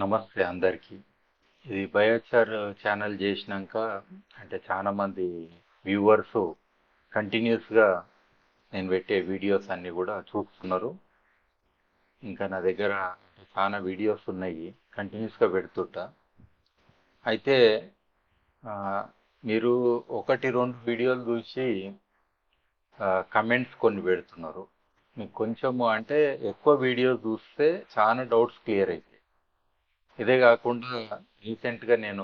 నమస్తే అందరికీ. ఇది బయోచార్ ఛానల్ చేసినాక అంటే చాలా మంది వ్యూవర్స్ కంటిన్యూస్గా నేను పెట్టే వీడియోస్ అన్నీ కూడా చూస్తున్నారు. ఇంకా నా దగ్గర చాలా వీడియోస్ ఉన్నాయి, కంటిన్యూస్గా పెడుతుంటా. అయితే ఆ, మీరు ఒకటి రెండు వీడియోలు చూసి కమెంట్స్ కొన్ని పెడుతున్నారు. మీకు కొంచెము అంటే ఎక్కువ వీడియోస్ చూస్తే చాలా డౌట్స్ క్లియర్ అవుతాయి. ఇదే కాకుండా రీసెంట్గా నేను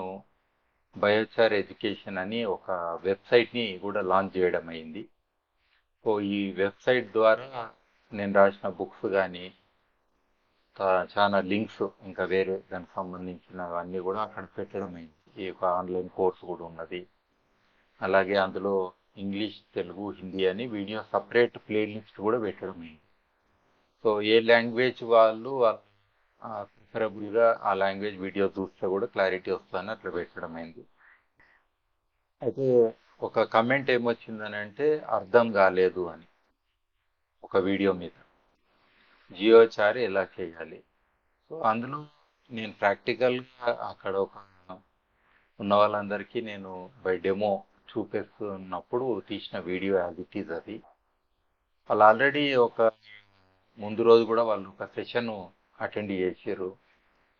బయోచార్ ఎడ్యుకేషన్ అని ఒక వెబ్సైట్ని కూడా లాంచ్ చేయడం అయింది. సో ఈ వెబ్సైట్ ద్వారా నేను రాసిన బుక్స్ కానీ చాలా లింక్స్ ఇంకా వేరే దానికి సంబంధించినవన్నీ కూడా అక్కడ పెట్టడం అయింది. ఈ యొక్క ఆన్లైన్ కోర్స్ కూడా ఉన్నది. అలాగే అందులో ఇంగ్లీష్, తెలుగు, హిందీ అని వీడియో సపరేట్ ప్లేలిస్ట్ కూడా పెట్టడం అయింది. సో ఏ లాంగ్వేజ్ వాళ్ళు ప్రిఫరబుల్గా ఆ లాంగ్వేజ్ వీడియో చూస్తే కూడా క్లారిటీ వస్తుందని అట్లా పెట్టడం అయింది. అయితే ఒక కమెంట్ ఏమొచ్చిందని అంటే అర్థం కాలేదు అని ఒక వీడియో మీద జియో చార్ ఎలా చేయాలి. సో అందులో నేను ప్రాక్టికల్గా అక్కడ ఉన్న వాళ్ళందరికీ నేను బై డెమో చూపిస్తున్నప్పుడు తీసిన వీడియో యాజ్ ఇట్ ఈజ్ అది. వాళ్ళు ఆల్రెడీ ఒక ముందు రోజు కూడా వాళ్ళు ఒక సెషన్ అటెండ్ చేసారు.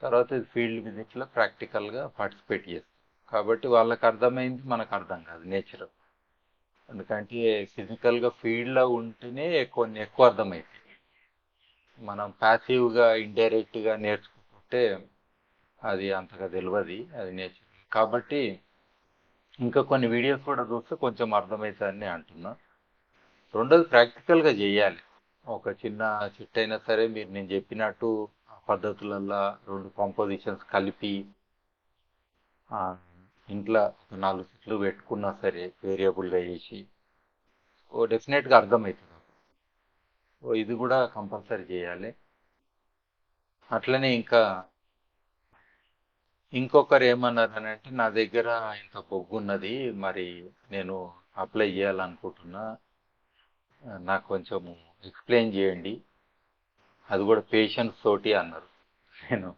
తర్వాత ఫీల్డ్ విజిట్లో ప్రాక్టికల్గా పార్టిసిపేట్ చేస్తారు. కాబట్టి వాళ్ళకి అర్థమైంది, మనకు అర్థం కాదు నేచర్. ఎందుకంటే ఫిజికల్గా ఫీల్డ్లో ఉంటేనే కొన్ని ఎక్కువ అర్థమవుతాయి. మనం ప్యాసివ్గా ఇండైరెక్ట్గా నేర్చుకుంటే అది అంతగా తెలియదు, అది నేర్చు. కాబట్టి ఇంకా కొన్ని వీడియోస్ కూడా చూస్తే కొంచెం అర్థమవుతుందని అంటున్నా. రెండోది ప్రాక్టికల్గా చేయాలి. ఒక చిన్న చిట్ అయినా సరే మీరు నేను చెప్పినట్టు ఆ పద్ధతులల్లో రెండు కాంపోజిషన్స్ కలిపి ఆ, ఇంట్లో ఒక నాలుగు చిట్లు పెట్టుకున్నా సరే వేరియబుల్గా చేసి ఓ డెఫినెట్గా అర్థమవుతుంది. ఓ ఇది కూడా కంపల్సరీ చేయాలి. అట్లనే ఇంకా ఇంకొకరు ఏమన్నారు అని అంటే నా దగ్గర ఇంత బొగ్గు ఉన్నది, మరి నేను అప్లై చేయాలనుకుంటున్నా, నాకు కొంచెం ఎక్స్ప్లెయిన్ చేయండి, అది కూడా పేషెన్స్ తోటి అన్నారు. నేను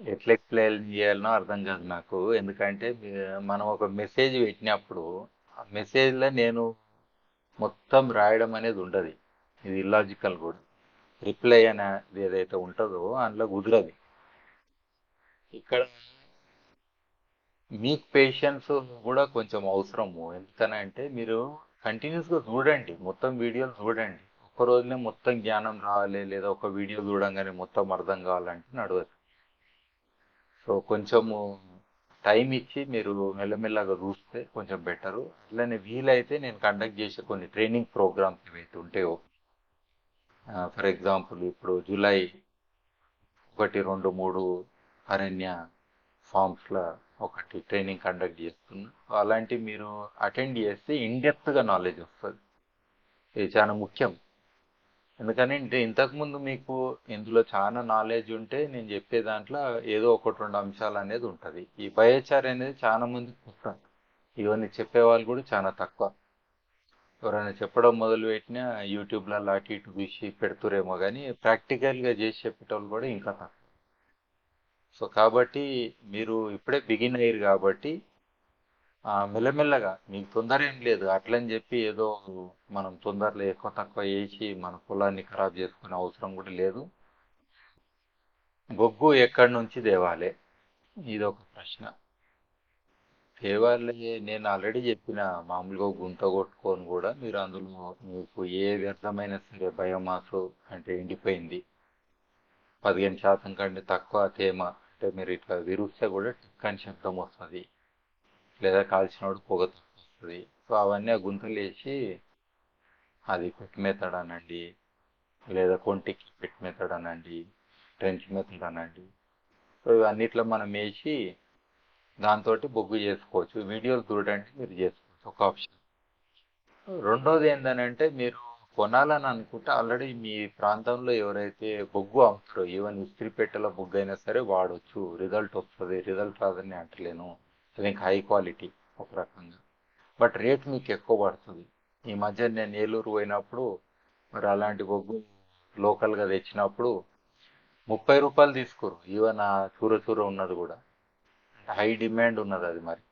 ఎట్లా ఎక్స్ప్లెయిన్ చేయాలనో అర్థం కాదు నాకు. ఎందుకంటే మనం ఒక మెసేజ్ పెట్టినప్పుడు ఆ మెసేజ్లో నేను మొత్తం రాయడం అనేది ఉండదు. ఇది ఇల్లాజికల్ కూడా. రిప్లై అనేది ఏదైతే ఉంటుందో అందులో కుదరదు. ఇక్కడ మీకు పేషెన్స్ కూడా కొంచెం అవసరము. ఎందుకనంటే మీరు కంటిన్యూస్గా చూడండి, మొత్తం వీడియోలు చూడండి. ఒక్క రోజునే మొత్తం జ్ఞానం రావాలి లేదా ఒక వీడియో చూడంగానే మొత్తం అర్థం కావాలంటే నడవదు. సో కొంచెము టైం ఇచ్చి మీరు మెల్లమెల్లగా చూస్తే కొంచెం బెటరు. అట్లనే వీలైతే నేను కండక్ట్ చేసే కొన్ని ట్రైనింగ్ ప్రోగ్రామ్స్ ఏవైతే ఉంటాయో, ఫర్ ఎగ్జాంపుల్ ఇప్పుడు జూలై 1, 2, 3 అరణ్య ఫార్మ్స్లో ఒకటి ట్రైనింగ్ కండక్ట్ చేస్తున్నా. అలాంటివి మీరు అటెండ్ చేస్తే ఇన్డెప్త్గా నాలెడ్జ్ వస్తుంది. ఇది చాలా ముఖ్యం. ఎందుకని అంటే ఇంతకుముందు మీకు ఇందులో చాలా నాలెడ్జ్ ఉంటే నేను చెప్పే దాంట్లో ఏదో ఒకటి రెండు అంశాలు అనేది ఉంటుంది. ఈ బయోచార్ అనేది చాలా మంది కొత్త, ఇవన్నీ చెప్పేవాళ్ళు కూడా చాలా తక్కువ. ఎవరైనా చెప్పడం మొదలుపెట్టినా యూట్యూబ్లలో అటు ఇటు చూసి పెడుతురేమో కానీ ప్రాక్టికల్గా చేసి చెప్పేటోళ్ళు కూడా ఇంకా తక్కువ. సో కాబట్టి మీరు ఇప్పుడే బిగిన్ అయ్యారు కాబట్టి మెల్లమెల్లగా మీకు తొందర ఏం లేదు. అట్లని చెప్పి ఏదో మనం తొందరలో ఎక్కువ తక్కువ చేసి మన పొలాన్ని ఖరాబ్ చేసుకునే అవసరం కూడా లేదు. బొగ్గు ఎక్కడి నుంచి తేవాలి, ఇది ఒక ప్రశ్న. తేవాలి నేను ఆల్రెడీ చెప్పిన, మామూలుగా గుంత కొట్టుకొని కూడా మీరు అందులో మీకు ఏ వ్యర్థమైనా సరే బయోమాస్ అంటే ఎండిపోయింది 15% కంటే తక్కువ తేమ అంటే మీరు ఇట్లా విరుస్తే కూడా టిక్ అని శబ్దం వస్తుంది, లేదా కాల్చినప్పుడు పొగ వస్తుంది. సో అవన్నీ ఆ గుంతలు వేసి అది పెట్ మెథడ్ అనండి, లేదా కొంటికి పెట్ మెథడ్ అనండి, ట్రెంచ్ మెథడ్ అనండి. సో ఇవన్నిట్లో మనం వేసి దాంతో బొగ్గు చేసుకోవచ్చు. వీడియోలు చూడండి, మీరు చేసుకోవచ్చు, ఒక ఆప్షన్. రెండోది ఏంటంటే మీరు కొనాలని అనుకుంటే ఆల్రెడీ మీ ప్రాంతంలో ఎవరైతే బొగ్గు అమ్ముతారో ఈవెన్ ఇస్త్రీ పెట్టెల బొగ్గు అయినా సరే వాడవచ్చు, రిజల్ట్ వస్తుంది. రిజల్ట్ రాదని అంటలేను, అది ఇంకా హై క్వాలిటీ ఒక రకంగా. బట్ రేట్ మీకు ఎక్కువ పడుతుంది. ఈ మధ్య నేను ఏలూరు పోయినప్పుడు మరి అలాంటి బొగ్గు లోకల్గా తెచ్చినప్పుడు రూ. 30 తీసుకోరు. ఈవెన్ ఆ చూర చూర ఉన్నది కూడా హై డిమాండ్ ఉన్నది అది మరి.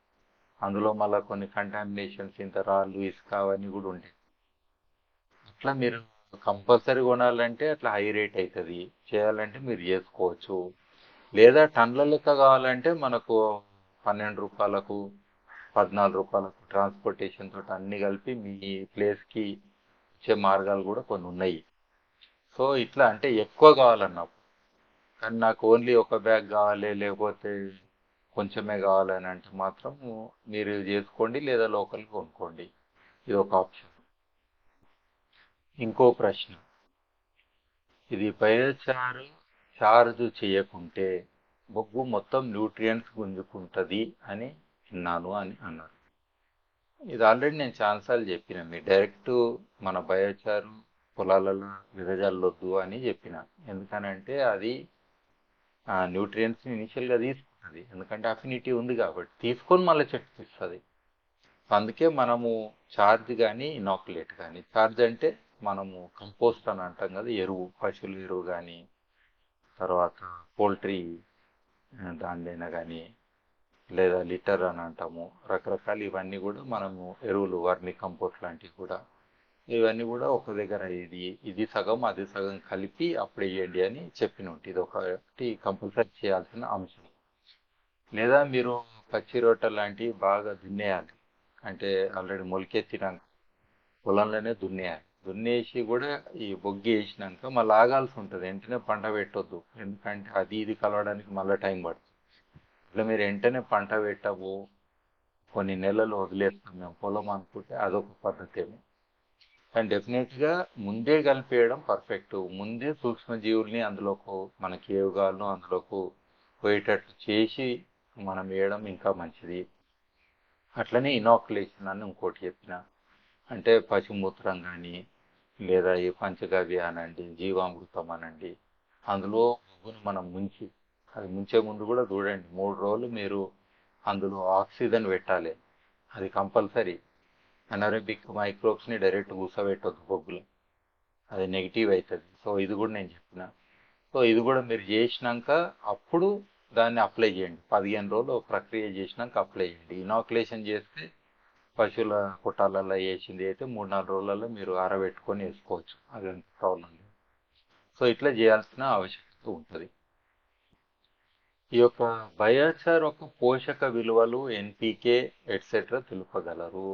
అందులో మళ్ళీ కొన్ని కంటామినేషన్స్ ఇంత రాళ్ళు ఇసుక అవన్నీ కూడా ఉంటాయి. అట్లా మీరు కంపల్సరీ కొనాలంటే అట్లా హై రేట్ అవుతుంది. చేయాలంటే మీరు చేసుకోవచ్చు. లేదా టన్నుల లెక్క కావాలంటే మనకు రూ. 12, రూ. 14 ట్రాన్స్పోర్టేషన్ తోటి అన్ని కలిపి మీ ప్లేస్కి ఇచ్చే మార్గాలు కూడా కొన్ని ఉన్నాయి. సో ఇట్లా అంటే ఎక్కువ కావాలన్నప్పుడు, కానీ నాకు ఓన్లీ ఒక బ్యాగ్ కావాలి లేకపోతే కొంచెమే కావాలని అంటే మాత్రం మీరు చేసుకోండి లేదా లోకల్ కొనుక్కోండి. ఇది ఒక ఆప్షన్. ఇంకో ప్రశ్న, ఇది బయోచార్ చార్జ్ చేయకుంటే బొగ్గు మొత్తం న్యూట్రియంట్స్ గుంజుకుంటుంది అని విన్నాను అని అన్నారు. ఇది ఆల్రెడీ నేను చాలాసార్లు చెప్పిన, మీరు డైరెక్ట్ మన బయోచారు పొలాలలో విదజల్లొద్దు అని చెప్పిన. ఎందుకనంటే అది న్యూట్రియంట్స్ని ఇనిషియల్గా తీసుకుంటుంది. ఎందుకంటే అఫినిటీ ఉంది కాబట్టి తీసుకొని మళ్ళీ చెట్టుకి ఇస్తుంది. అందుకే మనము చార్జ్ కానీ ఇనాకులేట్ కానీ, చార్జ్ అంటే మనము కంపోస్ట్ అని అంటాం కదా, ఎరువు, పశువుల ఎరువు కానీ తర్వాత పోల్ట్రీ దానిదైనా కానీ, లేదా లిటర్ అని అంటాము, రకరకాలు ఇవన్నీ కూడా మనము ఎరువులు వర్మి కంపోస్ట్ లాంటివి కూడా, ఇవన్నీ కూడా ఒక దగ్గర ఇది ఇది సగం అది సగం కలిపి అప్పుడు వేయండి అని చెప్పినట్టు ఇది ఒకటి కంపల్సరీ చేయాల్సిన అంశం. లేదా మీరు పచ్చి రొట్టె లాంటివి బాగా దున్నేయాలి. అంటే ఆల్రెడీ మొలకెత్తినాక పొలంలోనే దున్నేయాలి. దున్నేసి కూడా ఈ బొగ్గి వేసినాక మళ్ళీ ఆగాల్సి ఉంటుంది. వెంటనే పంట పెట్టొద్దు, ఎందుకంటే అది ఇది కలవడానికి మళ్ళీ టైం పడుతుంది. ఇట్లా మీరు వెంటనే పంట పెట్టవు, కొన్ని నెలలు వదిలేస్తాం మేము పొలం అనుకుంటే అదొక పద్ధతి ఏమో. కానీ డెఫినెట్గా ముందే కలిపేయడం పర్ఫెక్ట్. ముందే సూక్ష్మజీవుల్ని అందులోకి మనకి ఏవి కావాలో అందులోకి పోయేటట్లు చేసి మనం వేయడం ఇంకా మంచిది. అట్లనే ఇనాకులేషన్ అని ఇంకోటి చెప్పిన, అంటే పశుమూత్రం కానీ లేదా ఈ పంచగవ్య అనండి, జీవామృతం అనండి, అందులో బొగ్గును మనం ముంచి, అది ముంచే ముందు కూడా చూడండి 3 రోజులు మీరు అందులో ఆక్సిజన్ పెట్టాలి. అది కంపల్సరీ. అనరబిక్ మైక్రోబ్స్ని డైరెక్ట్ కూర్చోబెట్టొద్దు బొగ్గులు, అది నెగిటివ్ అవుతుంది. సో ఇది కూడా నేను చెప్పిన. సో ఇది కూడా మీరు చేసినాక అప్పుడు దాన్ని అప్లై చేయండి. 15 రోజులు ప్రక్రియ చేసినాక అప్లై చేయండి. ఇనాకులేషన్ చేస్తే పశువుల కుట్టాలలో వేసింది అయితే 3-4 రోజులలో మీరు ఆరబెట్టుకొని వేసుకోవచ్చు, అదంత ప్రాబ్లం లేదు. సో ఇట్లా చేయాల్సిన ఆవశ్యకత ఉంటుంది. ఈ యొక్క బయోచార్ యొక్క పోషక విలువలు ఎన్పికే ఎట్సెట్రా తెలుపగలరు.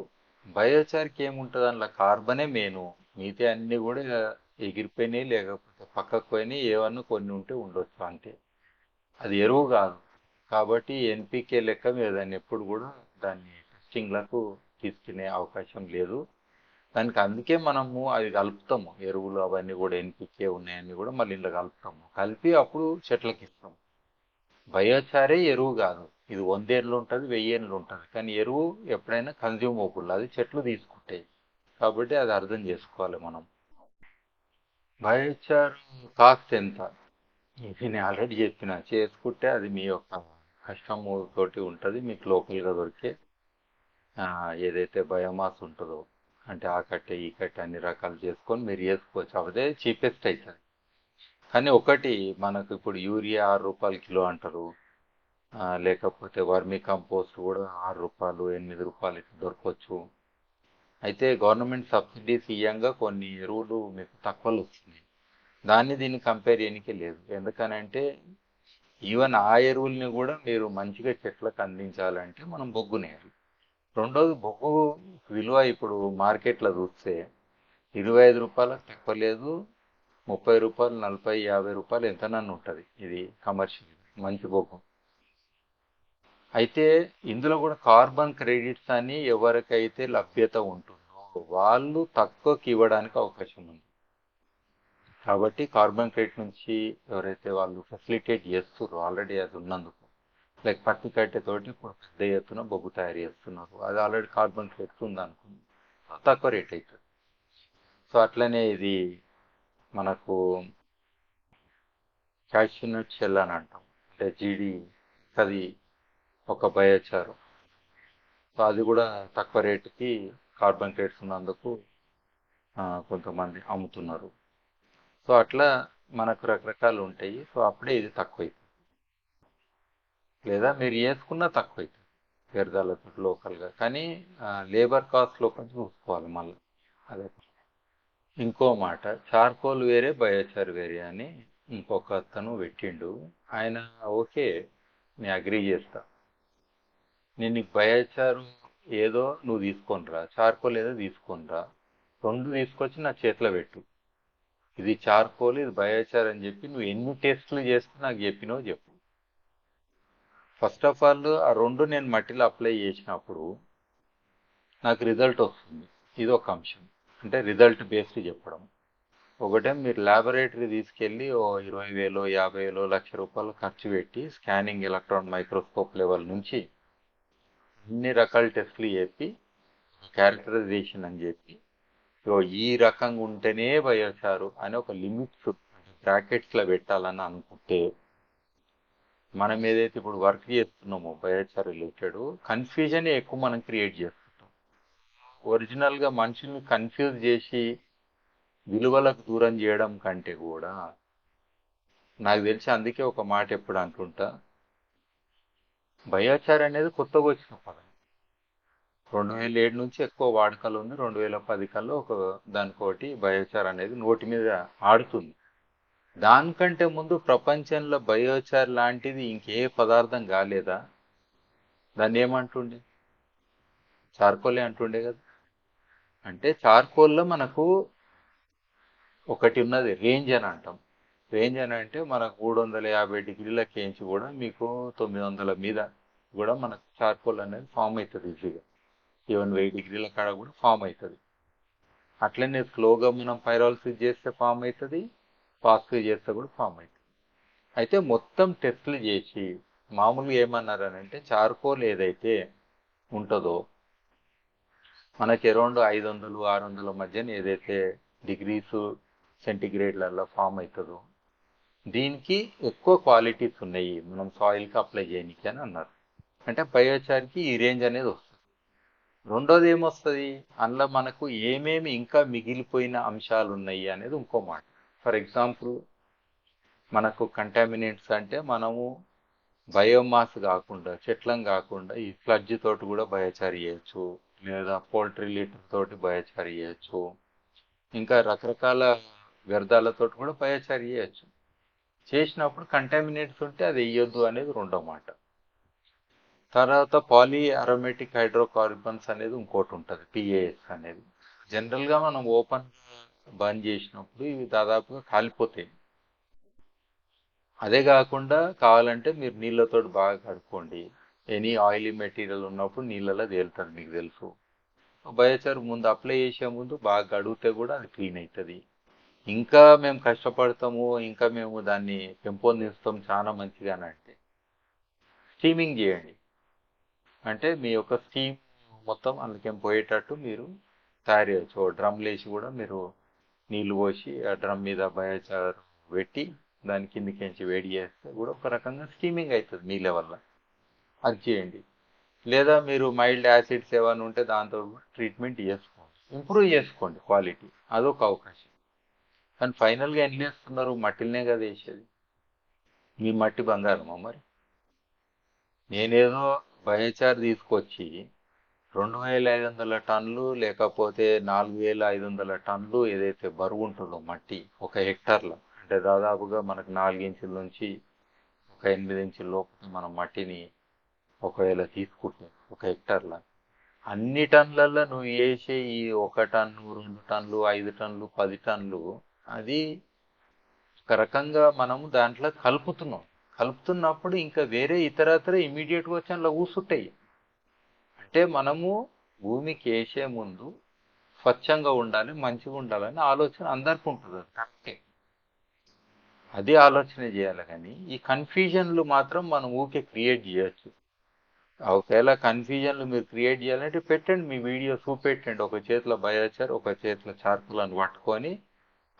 బయోచార్కి ఏముంటుంది, అందులో కార్బనే మెయిన్. మిగతా అన్నీ కూడా ఎగిరిపోయినాయి లేకపోతే పక్కకు పోయినాయి, ఏమన్నా కొన్ని ఉంటే ఉండొచ్చు అంతే. అది ఎరువు కాదు. కాబట్టి ఎన్పికే లెక్క మీరు దాన్ని ఎప్పుడు కూడా దాన్ని టెస్టింగ్లకు తీసుకునే అవకాశం లేదు. దానికి అందుకే మనము అది కలుపుతాము, ఎరువులు అవన్నీ కూడా ఎన్పికే ఉన్నాయన్నీ కూడా మళ్ళీ ఇంట్లో కలుపుతాము, కలిపి అప్పుడు చెట్లకి ఇస్తాం. బయోచారే ఎరువు కాదు. ఇది 100 ఏళ్ళు ఉంటుంది, 1000 ఏళ్ళు ఉంటుంది, కానీ ఎరువు ఎప్పుడైనా కన్జ్యూమబుల్, అది చెట్లు తీసుకుంటాయి. కాబట్టి అది అర్థం చేసుకోవాలి మనం. బయోచార్ కాస్ట్ ఎంత, ఇది నేను ఆల్రెడీ చెప్పిన. చేసుకుంటే అది మీ యొక్క కష్టము తోటి ఉంటుంది. మీకు లోకల్గా దొరికే ఏదైతే బయోమాస్ ఉంటుందో, అంటే ఆ కట్టె ఈ కట్టె అన్ని రకాలు చేసుకొని మీరు చేసుకోవచ్చు. అదే చీపెస్ట్ అవుతుంది. కానీ ఒకటి, మనకు ఇప్పుడు యూరియా రూ. 6 కిలో అంటారు, లేకపోతే వర్మి కంపోస్ట్ కూడా రూ. 6, రూ. 8 ఇట్లా దొరకవచ్చు. అయితే గవర్నమెంట్ సబ్సిడీస్ ఇయ్యంగా కొన్ని ఎరువులు మీకు తక్కువలో వస్తుంది. దాన్ని దీన్ని కంపేర్ చేయడానికి లేదు. ఎందుకనంటే ఈవెన్ ఆ ఎరువుల్ని కూడా మీరు మంచిగా చెట్లకు అందించాలంటే మనం బొగ్గునేయాలి. రెండోది, బొగ్గు విలువ ఇప్పుడు మార్కెట్లో చూస్తే రూ. 25 తక్కువ లేదు, రూ. 30, 40, రూ. 50 ఎంతనన్ను ఉంటుంది. ఇది కమర్షియల్ మంచి బొగ్గు. అయితే ఇందులో కూడా కార్బన్ క్రెడిట్స్ అని ఎవరికైతే లభ్యత ఉంటుందో వాళ్ళు తక్కువకి ఇవ్వడానికి అవకాశం ఉంది. కాబట్టి కార్బన్ క్రెడిట్ నుంచి ఎవరైతే వాళ్ళు ఫెసిలిటేట్ చేస్తున్నారో ఆల్రెడీ అది ఉన్నందుకు, లైక్ పత్తి కట్టెతోటి ఇప్పుడు పెద్ద ఎత్తున బొగ్గు తయారు చేస్తున్నారు, అది ఆల్రెడీ కార్బన్ క్రెడిట్స్ ఉందనుకుంది, తక్కువ రేట్ అవుతుంది. సో అట్లనే ఇది మనకు క్యాష్యూనట్ షెల్ అని అంటాం, అంటే జీడి, అది ఒక బయోచారు. సో అది కూడా తక్కువ రేటుకి కార్బన్ క్రెడిట్స్ ఉన్నందుకు కొంతమంది అమ్ముతున్నారు. సో అట్లా మనకు రకరకాలు ఉంటాయి. సో అప్పుడే ఇది తక్కువ అవుతుంది. లేదా మీరు వేసుకున్నా తక్కువ అవుతుంది వ్యర్థాలతో లోకల్గా. కానీ లేబర్ కాస్ట్లో కొంచెం చూసుకోవాలి మళ్ళీ. అదే ఇంకో మాట, చార్కోల్ వేరే బయోచార్ వేరే అని ఇంకొక అతను పెట్టిండు. ఆయన ఓకే, నేను అగ్రీ చేస్తా. నేను నీకు బయోచారు ఏదో నువ్వు తీసుకొని రా, చార్కోల్ ఏదో తీసుకొని రా, రెండు తీసుకొచ్చి నా చేతిలో పెట్టు. ఇది చార్కోల్, ఇది బయోచార్ అని చెప్పి నువ్వు ఎన్ని టెస్టులు చేస్తే నాకు చెప్పినో చెప్పు. ఫస్ట్ ఆఫ్ ఆల్ ఆ రెండు నేను మట్టిలో అప్లై చేసినప్పుడు నాకు రిజల్ట్ వస్తుంది. ఇది ఒక అంశం. అంటే రిజల్ట్ బేస్డ్ చెప్పడం. ఒకటే మీరు ల్యాబొరేటరీ తీసుకెళ్ళి ఓ 20,000 50,000 1,00,000 ఖర్చు పెట్టి స్కానింగ్ ఎలక్ట్రాన్ మైక్రోస్కోప్ లెవెల్ నుంచి అన్ని రకాల టెస్టులు చెప్పి క్యారెక్టరైజేషన్ అని చెప్పి ఈ రకంగా ఉంటేనే బయోచారు అని ఒక లిమిట్స్ బ్రాకెట్స్లో పెట్టాలని అనుకుంటే, మనం ఏదైతే ఇప్పుడు వర్క్ చేస్తున్నామో బయోచార్ రిలేటెడ్ కన్ఫ్యూజన్ ఎక్కువ మనం క్రియేట్ చేస్తుంటాం. ఒరిజినల్గా మనుషుల్ని కన్ఫ్యూజ్ చేసి విలువలకు దూరం చేయడం కంటే కూడా, నాకు తెలిసి అందుకే ఒక మాట ఎప్పుడు అంటుంటా, బయోచార్ అనేది కొత్తగా వచ్చిన పదం. 2007 నుంచి ఎక్కువ వాడకాలు ఉంది. 2010 కల్లా దానికోటి బయోచార్ అనేది నోటి మీద ఆడుతుంది. దానికంటే ముందు ప్రపంచంలో బయోచార్ లాంటిది ఇంకే పదార్థం కాలేదా? దాన్ని ఏమంటుండే? చార్కోలే అంటుండే కదా. అంటే చార్కోల్లో మనకు ఒకటి ఉన్నది, రేంజ్ అని అంటాం. రేంజ్ అని అంటే మనకు 350 డిగ్రీల కేంచి కూడా మీకు 900 మీద కూడా మనకు చార్కోల్ అనేది ఫామ్ అవుతుంది ఈజీగా. ఈవెన్ 1000 డిగ్రీల కాడ కూడా ఫామ్ అవుతుంది. అట్లనే స్లోగా మనం పైరాలసిస్ చేస్తే ఫామ్ అవుతుంది, ఫాస్ట్గా చేస్తే కూడా ఫామ్ అవుతుంది. అయితే మొత్తం టెస్టులు చేసి మామూలుగా ఏమన్నారనంటే చార్కోల్ ఏదైతే ఉంటుందో మనకి అరౌండ్ 500 600 మధ్యన ఏదైతే డిగ్రీస్ సెంటిగ్రేడ్లలో ఫామ్ అవుతుందో దీనికి ఎక్కువ క్వాలిటీస్ ఉన్నాయి మనం సాయిల్కి అప్లై చేయడానికి అని అన్నారు. అంటే బయోచార్కి ఈ రేంజ్ అనేది వస్తుంది. రెండోది ఏమొస్తుంది, అందులో మనకు ఏమేమి ఇంకా మిగిలిపోయిన అంశాలు ఉన్నాయి అనేది ఇంకో మాట. ఫర్ ఎగ్జాంపుల్ మనకు కంటామినెంట్స్ అంటే మనము బయోమాస్ కాకుండా, చెట్లం కాకుండా ఈ స్లడ్జ్ తోటి కూడా బయోచార్ చేయొచ్చు, లేదా పోల్ట్రీ లీటర్ తోటి బయోచార్ చేయొచ్చు, ఇంకా రకరకాల వ్యర్థాలతోటి కూడా బయోచార్ చేయొచ్చు. చేసినప్పుడు కంటామినేట్స్ ఉంటే అది వేయొద్దు అనేది రెండో మాట. తర్వాత పాలీ అరోమేటిక్ హైడ్రోకార్బన్స్ అనేది ఇంకోటి ఉంటుంది, పిఏఎస్ అనేది. జనరల్గా మనం ఓపెన్ బంద్ చేసినప్పుడు ఇవి దాదాపుగా కాలిపోతాయి. అదే కాకుండా కావాలంటే మీరు నీళ్ళతో బాగా కడుక్కోండి. ఎనీ ఆయిలీ మెటీరియల్ ఉన్నప్పుడు నీళ్ళలో తేలుతుంది, మీకు తెలుసు. బయోచార్ ముందు అప్లై చేసే ముందు బాగా కడిగితే కూడా అది క్లీన్ అవుతుంది. ఇంకా మేము కష్టపడతాము, ఇంకా మేము దాన్ని పెంపొందిస్తాం చాలా మంచిగా అంటే స్టీమింగ్ చేయండి. అంటే మీ యొక్క స్టీమ్ మొత్తం అందుకేం పోయేటట్టు మీరు తయారు చేయొచ్చు. డ్రమ్లు వేసి కూడా మీరు నీళ్లు పోసి ఆ డ్రమ్ మీద బయోచార్ పెట్టి దాని కిందికించి వేడి చేస్తే కూడా ఒక రకంగా స్టీమింగ్ అవుతుంది మీ లెవెల్లో. అది చేయండి. లేదా మీరు మైల్డ్ యాసిడ్స్ ఏమైనా ఉంటే దాంతో ట్రీట్మెంట్ చేసుకోండి, ఇంప్రూవ్ చేసుకోండి క్వాలిటీ. అదొక అవకాశం. కానీ ఫైనల్గా ఎన్ని వేస్తున్నారు? మట్టిలనే కదా వేసేది. మీ మట్టి బంగారమా మరి? నేనేదో బయోచార్ తీసుకొచ్చి 2,500 టన్నులు లేకపోతే 4,500 టన్నులు ఏదైతే బరువు ఉంటుందో మట్టి ఒక హెక్టార్లో, అంటే దాదాపుగా మనకు 4 ఇంచుల నుంచి ఒక 8 ఇంచుల లోపు మనం మట్టిని ఒకవేళ తీసుకుంటే ఒక హెక్టార్లో, అన్ని టన్నులలో నువ్వు వేసే ఈ 1 టన్ను 2 టన్నులు 5 టన్నులు 10 టన్నులు అది ఒక రకంగా మనము దాంట్లో కలుపుతున్నప్పుడు ఇంకా వేరే ఇతరత్ర ఇమీడియట్గా వచ్చి అందులో కూర్చుంటాయి. అంటే మనము భూమికి వేసే ముందు స్వచ్ఛంగా ఉండాలి, మంచిగా ఉండాలని ఆలోచన అందరికీ ఉంటుంది, అది కరెక్టే. అది ఆలోచన చేయాలి. కానీ ఈ కన్ఫ్యూజన్లు మాత్రం మనం ఊకే క్రియేట్ చేయొచ్చు. ఒకవేళ కన్ఫ్యూజన్లు మీరు క్రియేట్ చేయాలంటే పెట్టండి, మీ వీడియో చూపెట్టండి. ఒక చేతిలో బయోచార్ ఒక చేతిలో చార్కులను పట్టుకొని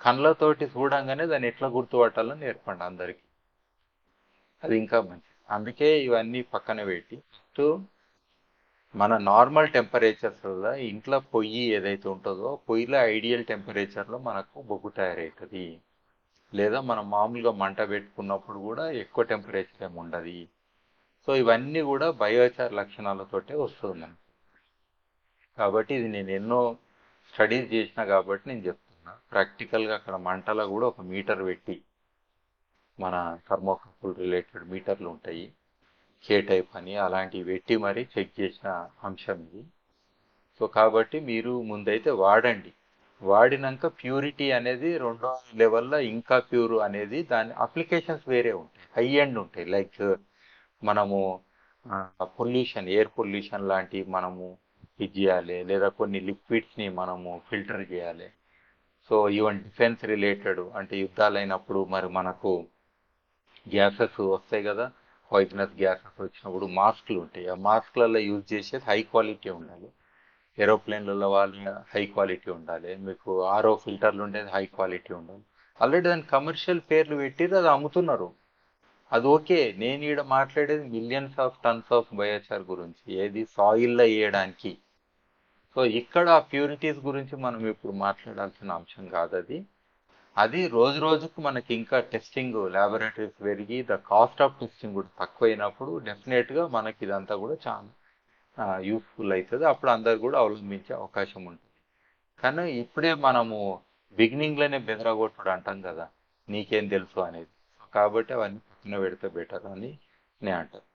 కళ్ళతోటి చూడంగానే దాన్ని ఎట్లా గుర్తుపట్టాలని నేర్పండి అందరికీ. అది ఇంకా మంచిది. అందుకే ఇవన్నీ పక్కన పెట్టి ఫస్ట్ మన నార్మల్ టెంపరేచర్స్ ఇంట్లో పొయ్యి ఏదైతే ఉంటుందో పొయ్యిలో ఐడియల్ టెంపరేచర్లో మనకు బొగ్గు తయారవుతుంది. లేదా మనం మామూలుగా మంట పెట్టుకున్నప్పుడు కూడా ఎక్కువ టెంపరేచర్ ఏమి ఉండదు. సో ఇవన్నీ కూడా బయోచార్ లక్షణాలతోటే వస్తుంది. కాబట్టి ఇది నేను ఎన్నో స్టడీస్ చేసిన కాబట్టి నేను చెప్తున్నా. ప్రాక్టికల్గా అక్కడ మంటలో కూడా ఒక మీటర్ పెట్టి, మన థర్మోకపుల్ రిలేటెడ్ మీటర్లు ఉంటాయి, కే టైప్ అని, అలాంటివి పెట్టి మరీ చెక్ చేసిన అంశం ఇది. సో కాబట్టి మీరు ముందైతే వాడండి. వాడినాక ప్యూరిటీ అనేది రెండో లెవెల్లో ఇంకా ప్యూర్ అనేది దాని అప్లికేషన్స్ వేరే ఉంటాయి, హై ఎండ్ ఉంటాయి. లైక్ మనము పొల్యూషన్, ఎయిర్ పొల్యూషన్ లాంటివి మనము ఇది చేయాలి, లేదా కొన్ని లిక్విడ్స్ని మనము ఫిల్టర్ చేయాలి. సో ఈవెన్ డిఫెన్స్ రిలేటెడ్ అంటే యుద్ధాలైనప్పుడు మరి మనకు గ్యాసెస్ వస్తాయి కదా, పాయిజనస్ గ్యాసెస్ వచ్చినప్పుడు మాస్క్లు ఉంటాయి. ఆ మాస్క్లలో యూజ్ చేసేది హై క్వాలిటీ ఉండాలి. ఏరోప్లేన్లలో వాళ్ళు హై క్వాలిటీ ఉండాలి. మీకు ఆర్ఓ ఫిల్టర్లు ఉండేది హై క్వాలిటీ ఉండాలి. ఆల్రెడీ దాని కమర్షియల్ పేర్లు పెట్టి అది అమ్ముతున్నారు. అది ఓకే. నేను ఈడ మాట్లాడేది millions of tons of biochar గురించి, ఏది సాయిల్లో వేయడానికి. సో ఇక్కడ ఆ ప్యూరిటీస్ గురించి మనం ఇప్పుడు మాట్లాడాల్సిన అంశం కాదు అది. అది రోజు రోజుకు మనకి ఇంకా టెస్టింగ్ ల్యాబొరేటరీస్ పెరిగి ద కాస్ట్ ఆఫ్ టెస్టింగ్ కూడా తక్కువైనప్పుడు డెఫినెట్గా మనకి ఇదంతా కూడా చాలా యూస్ఫుల్ అవుతుంది. అప్పుడు అందరు కూడా అవలంబించే అవకాశం ఉంటుంది. కానీ ఇప్పుడే మనము బిగినింగ్లోనే బెదరగొట్టుడు అంటాం కదా, నీకేం తెలుసు అనేది. కాబట్టి అవన్నీ పక్కన పెడితే బెటర్ అని నేను అంటాను.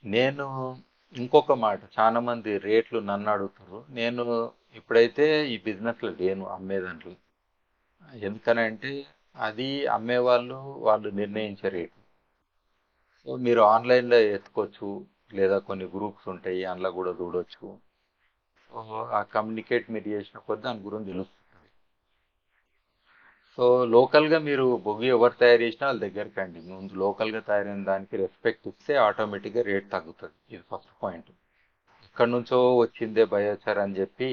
నేను ఇంకొక మాట, చాలా మంది రేట్లు నన్ను అడుగుతారు. నేను ఇప్పుడైతే ఈ బిజినెస్లో లేను, అమ్మేదాంట్లో. ఎందుకనంటే అది అమ్మేవాళ్ళు వాళ్ళు నిర్ణయించే రేటు. సో మీరు ఆన్లైన్లో ఎత్తుకోవచ్చు, లేదా కొన్ని గ్రూప్స్ ఉంటాయి అందులో కూడా చూడొచ్చు. సో ఆ కమ్యూనికేట్ మీరు చేసిన కొద్దీ దాని గురించి తెలుస్తుంది. సో లోకల్గా మీరు బొగ్గు ఎవరు తయారు చేసినా వాళ్ళ దగ్గరికి అండి. ముందు లోకల్గా తయారైన దానికి రెస్పెక్ట్ ఇస్తే ఆటోమేటిక్గా రేట్ తగ్గుతుంది. ఇది ఫస్ట్ పాయింట్. ఎక్కడి నుంచో వచ్చిందే బయోచార్ అని చెప్పి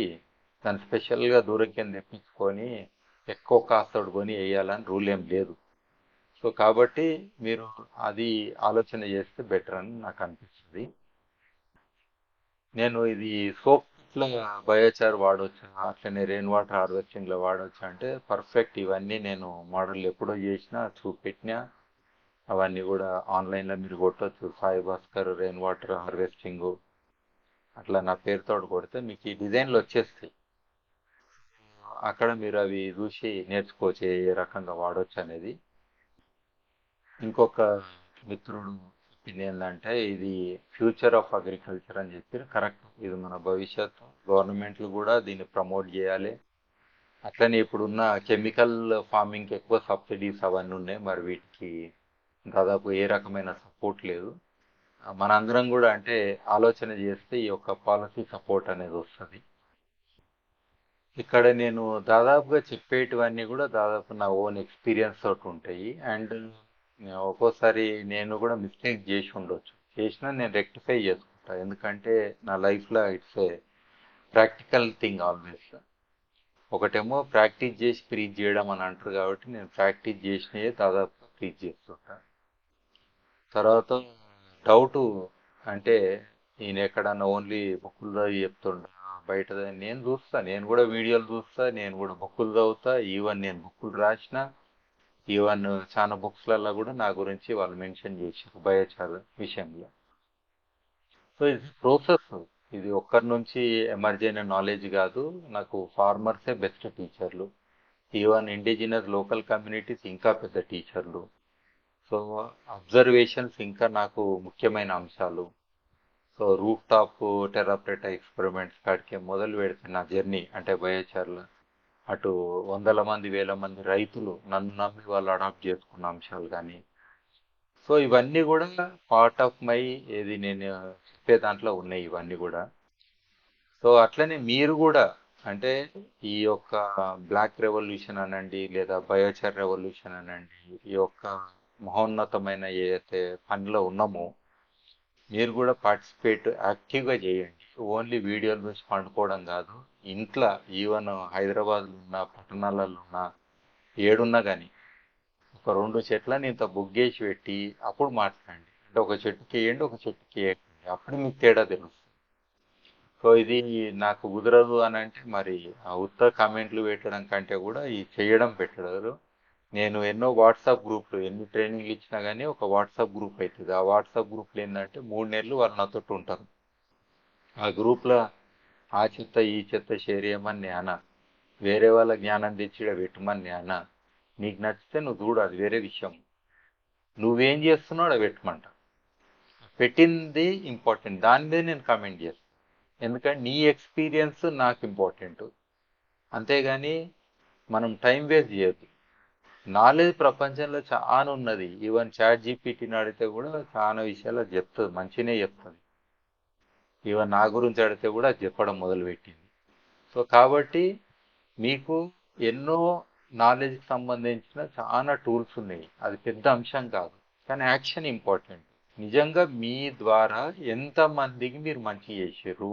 దాన్ని స్పెషల్గా దూరం కింద తెప్పించుకొని ఎక్కువ కాస్తోడు కొని వేయాలని రూల్ ఏం లేదు. సో కాబట్టి మీరు అది ఆలోచన చేస్తే బెటర్ అని నాకు అనిపిస్తుంది. నేను ఇది సోప్లో బయోచార్ వాడవచ్చా, అట్లనే రెయిన్ వాటర్ హార్వెస్టింగ్లో వాడవచ్చా అంటే పర్ఫెక్ట్. ఇవన్నీ నేను మోడల్ ఎప్పుడో చేసినా చూపెట్టినా. అవన్నీ కూడా ఆన్లైన్లో మీరు కొట్టవచ్చు. Sai Bhaskar rain water harvesting అట్లా నా పేరుతో కొడితే మీకు ఈ డిజైన్లు వచ్చేస్తాయి. అక్కడ మీరు అవి చూసి నేర్చుకోవచ్చు ఏ రకంగా వాడవచ్చు అనేది. ఇంకొక మిత్రుడు చెప్పింది ఏంటంటే ఇది ఫ్యూచర్ ఆఫ్ అగ్రికల్చర్ అని చెప్పి. కరెక్ట్, ఇది మన భవిష్యత్తు. గవర్నమెంట్లు కూడా దీన్ని ప్రమోట్ చేయాలి. అట్లనే ఇప్పుడున్న కెమికల్ ఫార్మింగ్కి ఎక్కువ సబ్సిడీస్ అవన్నీ ఉన్నాయి, మరి వీటికి దాదాపు ఏ రకమైన సపోర్ట్ లేదు. మనందరం కూడా అంటే ఆలోచన చేస్తే ఈ యొక్క పాలసీ సపోర్ట్ అనేది వస్తుంది. ఇక్కడ నేను దాదాపుగా చెప్పేటివన్నీ కూడా దాదాపు నా ఓన్ ఎక్స్పీరియన్స్ తోటి ఉంటాయి. అండ్ ఒక్కోసారి నేను కూడా మిస్టేక్ చేసి ఉండొచ్చు, చేసినా నేను రెక్టిఫై చేసుకుంటా. ఎందుకంటే నా లైఫ్లో it's a practical thing always. ఒకటేమో ప్రాక్టీస్ చేసి ప్రీచ్ చేయడం అని అంటారు, కాబట్టి నేను ప్రాక్టీస్ చేసినవి దాదాపు ప్రీచ్ చేస్తుంటా. తర్వాత డౌటు అంటే ఈయన ఎక్కడన్నా ఓన్లీ బుక్కుల్లో చెప్తుండ బయట నేను చూస్తా, నేను కూడా వీడియోలు చూస్తా, నేను కూడా బుక్కులు చదువుతా. ఈవెన్ నేను బుక్కులు రాసిన, ఈవెన్ చాలా బుక్స్లలో కూడా నా గురించి వాళ్ళు మెన్షన్ చేశారు బయోచార్ విషయంలో. సో ఇది ప్రోసెస్. ఇది ఒక్కరి నుంచి ఎమర్జ్ అయిన నాలెడ్జ్ కాదు. నాకు ఫార్మర్సే బెస్ట్ టీచర్లు, ఈవెన్ ఇండిజినస్ లోకల్ కమ్యూనిటీస్ ఇంకా పెద్ద టీచర్లు. సో అబ్జర్వేషన్స్ ఇంకా నాకు ముఖ్యమైన అంశాలు. సో రూఫ్ టాప్ టెరాప్రెటా ఎక్స్పెరిమెంట్స్ కాడికి మొదలు పెడితే నా జర్నీ అంటే బయోచార్లో అటు వందల మంది వేల మంది రైతులు నన్ను నమ్మి వాళ్ళు అడాప్ట్ చేసుకున్న అంశాలు కానీ. సో ఇవన్నీ కూడా పార్ట్ ఆఫ్ మై ఏది నేను చెప్పే దాంట్లో ఉన్నాయి ఇవన్నీ కూడా. సో అట్లనే మీరు కూడా అంటే ఈ యొక్క బ్లాక్ రెవల్యూషన్ అనండి, లేదా బయోచార్ రెవల్యూషన్ అనండి, ఈ యొక్క మహోన్నతమైన ఏదైతే పనిలో ఉన్నామో మీరు కూడా పార్టిసిపేట్ యాక్టివ్గా చేయండి. ఓన్లీ వీడియోలు చూసి పండుకోవడం కాదు. ఇంట్లో ఈవెన్ హైదరాబాద్లో ఉన్న పట్టణాలలో ఉన్న ఏడున్నా కానీ ఒక 2 చెట్లని ఇంత బుగ్గేసి పెట్టి అప్పుడు మాట్లాడండి. అంటే ఒక చెట్టుకి వేయండి, ఒక చెట్టుకి వేయకండి, అప్పుడు మీకు తేడా తెలుస్తుంది. సో ఇది నాకు కుదరదు అని అంటే మరి ఆ ఉత్త కామెంట్లు పెట్టడం కంటే కూడా ఈ చేయడం పెట్టడారు నేను ఎన్నో వాట్సాప్ గ్రూప్లు ఎన్ని ట్రైనింగ్లు ఇచ్చినా కానీ ఒక వాట్సాప్ గ్రూప్ అవుతుంది. ఆ వాట్సాప్ గ్రూప్లో ఏంటంటే 3 నెలలు వాళ్ళు నాతో ఉంటారు. ఆ గ్రూప్లో ఆ చెత్త ఈ చెత్త షేర్ చేయమని నేను అనా, వేరే వాళ్ళ జ్ఞానం తెచ్చి ఈడ పెట్టమని నేను అనా. నీకు నచ్చితే నువ్వు చూడు, అది వేరే విషయం. నువ్వేం చేస్తున్నావు ఆడ పెట్టమంట. పెట్టింది ఇంపార్టెంట్, దాని మీద నేను కామెంట్ చేస్తాను. ఎందుకంటే నీ ఎక్స్పీరియన్స్ నాకు ఇంపార్టెంట్. అంతేగాని మనం టైం వేస్ట్ చేయొద్దు. నాలెడ్జ్ ప్రపంచంలో చాలా ఉన్నది. ఈవెన్ చాట్ జీపీటీని అడిగితే కూడా చాలా విషయాలు అది చెప్తుంది, మంచిగానే చెప్తుంది. ఈవెన్ నా గురించి అడిగితే కూడా అది చెప్పడం మొదలుపెట్టింది. సో కాబట్టి మీకు ఎన్నో నాలెడ్జ్కి సంబంధించిన చాలా టూల్స్ ఉన్నాయి. అది పెద్ద అంశం కాదు, కానీ యాక్షన్ ఇంపార్టెంట్. నిజంగా మీ ద్వారా ఎంతమందికి మీరు మంచి చేసారు,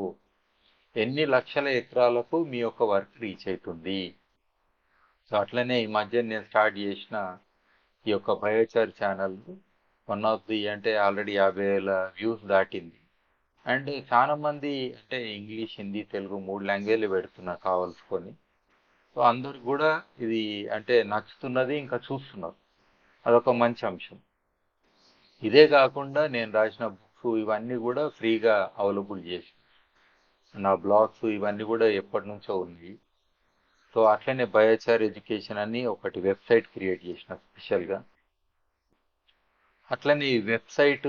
ఎన్ని లక్షల ఎకరాలకు మీ యొక్క వర్క్ రీచ్ అవుతుంది. సో అట్లనే ఈ మధ్య నేను స్టార్ట్ చేసిన ఈ యొక్క biochar channel one of the అంటే ఆల్రెడీ 50,000 వ్యూస్ దాటింది. అండ్ చాలా మంది అంటే ఇంగ్లీష్, హిందీ, తెలుగు 3 లాంగ్వేజ్లు పెడుతున్నా కావాల్సుకొని. సో అందరు కూడా ఇది అంటే నచ్చుతున్నది, ఇంకా చూస్తున్నారు. అదొక మంచి అంశం. ఇదే కాకుండా నేను రాసిన బుక్స్ ఇవన్నీ కూడా ఫ్రీగా అవైలబుల్ చేసి, నా బ్లాగ్స్ ఇవన్నీ కూడా ఎప్పటి నుంచో ఉంది. సో అట్లనే బయోచార్ ఎడ్యుకేషన్ అని ఒకటి వెబ్సైట్ క్రియేట్ చేసిన స్పెషల్గా. అట్లనే ఈ వెబ్సైట్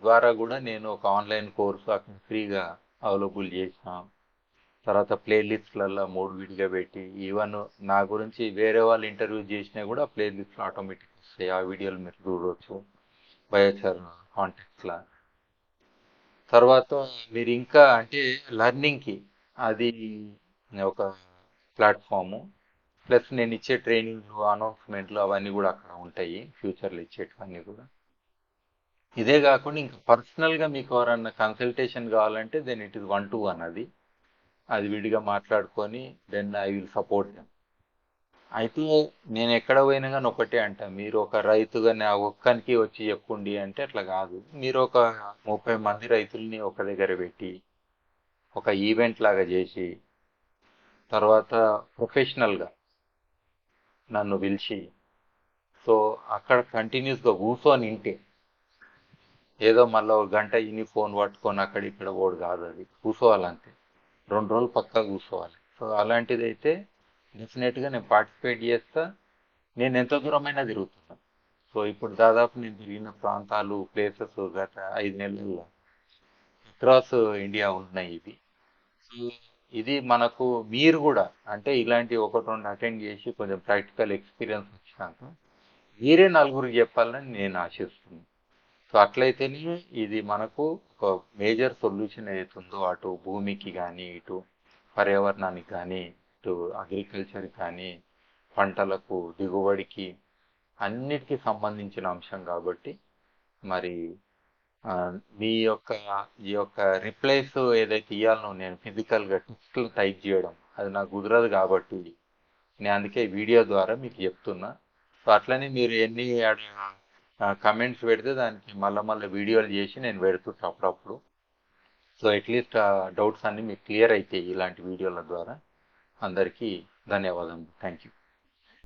ద్వారా కూడా నేను ఒక ఆన్లైన్ కోర్సు అక్కడ ఫ్రీగా అవైలబుల్ చేసిన. తర్వాత ప్లేలిస్ట్లలో 3 విడిగా పెట్టి, ఈవెన్ నా గురించి వేరే వాళ్ళు ఇంటర్వ్యూ చేసినా కూడా ప్లేలిస్ట్లో ఆటోమేటిక్ వస్తాయి. ఆ వీడియోలు మీరు చూడవచ్చు బయోచార్ కాంటాక్ట్లా. తర్వాత మీరు ఇంకా అంటే లెర్నింగ్కి అది ఒక ప్లాట్ఫాము. ప్లస్ నేను ఇచ్చే ట్రైనింగ్లు, అనౌన్స్మెంట్లు అవన్నీ కూడా అక్కడ ఉంటాయి, ఫ్యూచర్లో ఇచ్చేటివన్నీ కూడా. ఇదే కాకుండా ఇంకా పర్సనల్గా మీకు ఎవరన్నా కన్సల్టేషన్ కావాలంటే దెన్ ఇట్ ఇస్ 1-to-1. అది విడిగా మాట్లాడుకొని then I will support them. అయితే నేను ఎక్కడ పోయినా కానీ ఒకటే అంట, మీరు ఒక రైతుగా నా ఒక్కనికి వచ్చి చెప్పుండి అంటే అట్లా కాదు. మీరు ఒక 30 మంది రైతుల్ని ఒక దగ్గర పెట్టి ఒక ఈవెంట్ లాగా చేసి, తర్వాత ప్రొఫెషనల్గా నన్ను పిలిచి, సో అక్కడ కంటిన్యూస్గా కూర్చొని ఇంటే, ఏదో మళ్ళీ ఒక గంట ఇని ఫోన్ పట్టుకొని అక్కడ ఇక్కడ పోడు కాదు, అది కూర్చోవాలంతే. 2 రోజులు పక్కా కూర్చోవాలి. సో అలాంటిది అయితే డెఫినెట్గా నేను పార్టిసిపేట్ చేస్తా. నేను ఎంత దూరమైనా తిరుగుతున్నా. సో ఇప్పుడు దాదాపు నేను తిరిగిన ప్రాంతాలు, ప్లేసెస్ గత 5 నెలల్లో అక్రాస్ ఇండియా ఉన్నాయి ఇవి. సో ఇది మనకు మీరు కూడా అంటే ఇలాంటి 1-2 అటెండ్ చేసి కొంచెం ప్రాక్టికల్ ఎక్స్పీరియన్స్ వచ్చినాక మీరే నలుగురికి చెప్పాలని నేను ఆశిస్తున్నాను. సో అట్లయితేనే ఇది మనకు ఒక మేజర్ సొల్యూషన్ అవుతుందో, అటు భూమికి కానీ, ఇటు పర్యావరణానికి కానీ, ఇటు అగ్రికల్చర్కి కానీ, పంటలకు దిగుబడికి అన్నిటికీ సంబంధించిన అంశం కాబట్టి. మరి ఆ, మీ యొక్క ఈ యొక్క రిప్లైస్ ఏదైతే ఇవ్వాలనో నేను ఫిజికల్గా టెక్స్ట్లు టైప్ చేయడం అది నాకు కుదరదు కాబట్టి నేను అందుకే వీడియో ద్వారా మీకు చెప్తున్నా. సో అట్లనే మీరు ఎన్ని కమెంట్స్ పెడితే దానికి మళ్ళీ మళ్ళీ వీడియోలు చేసి నేను పెడుతుంటా అప్పుడప్పుడు. సో అట్లీస్ట్ ఆ డౌట్స్ అన్నీ మీకు క్లియర్ అవుతాయి ఇలాంటి వీడియోల ద్వారా. అందరికీ ధన్యవాదాలు. Thank you.